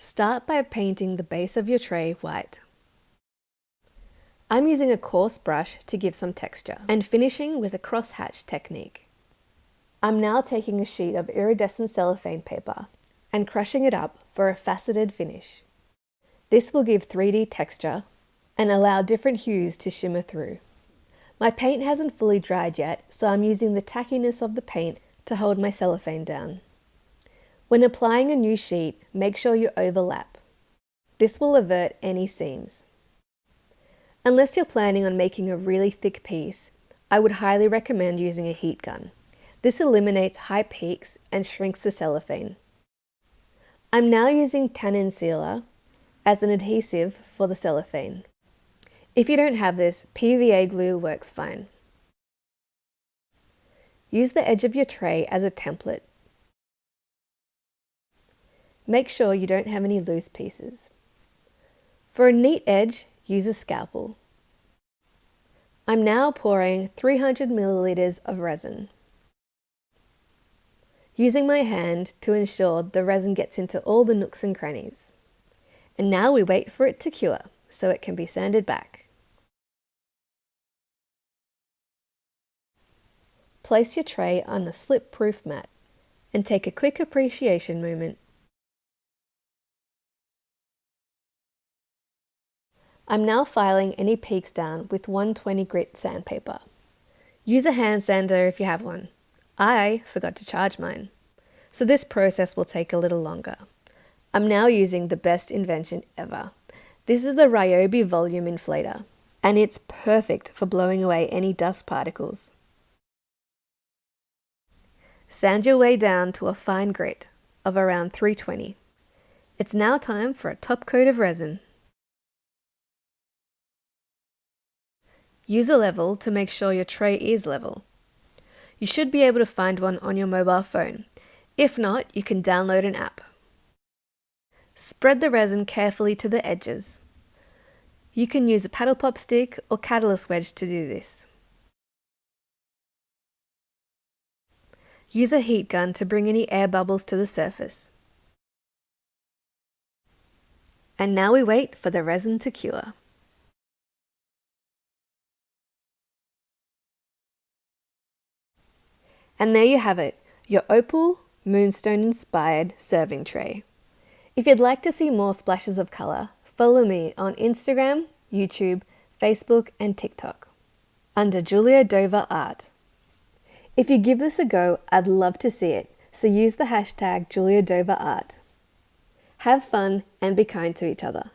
Start by painting the base of your tray white. I'm using a coarse brush to give some texture and finishing with a crosshatch technique. I'm now taking a sheet of iridescent cellophane paper and crushing it up for a faceted finish. This will give 3D texture and allow different hues to shimmer through. My paint hasn't fully dried yet, so I'm using the tackiness of the paint to hold my cellophane down. When applying a new sheet, make sure you overlap. This will avert any seams. Unless you're planning on making a really thick piece, I would highly recommend using a heat gun. This eliminates high peaks and shrinks the cellophane. I'm now using tannin sealer as an adhesive for the cellophane. If you don't have this, PVA glue works fine. Use the edge of your tray as a template. Make sure you don't have any loose pieces. For a neat edge, use a scalpel. I'm now pouring 300 milliliters of resin. Using my hand to ensure the resin gets into all the nooks and crannies. And now we wait for it to cure so it can be sanded back. Place your tray on a slip-proof mat and take a quick appreciation moment. I'm now filing any peaks down with 120 grit sandpaper. Use a hand sander if you have one. I forgot to charge mine, so this process will take a little longer. I'm now using the best invention ever. This is the Ryobi volume inflator, and it's perfect for blowing away any dust particles. Sand your way down to a fine grit of around 320. It's now time for a top coat of resin. Use a level to make sure your tray is level. You should be able to find one on your mobile phone. If not, you can download an app. Spread the resin carefully to the edges. You can use a paddle pop stick or catalyst wedge to do this. Use a heat gun to bring any air bubbles to the surface. And now we wait for the resin to cure. And there you have it, your opal, moonstone inspired serving tray. If you'd like to see more splashes of colour, follow me on Instagram, YouTube, Facebook and TikTok under juliadoverart. If you give this a go, I'd love to see it, so use the hashtag juliadoverart. Have fun and be kind to each other.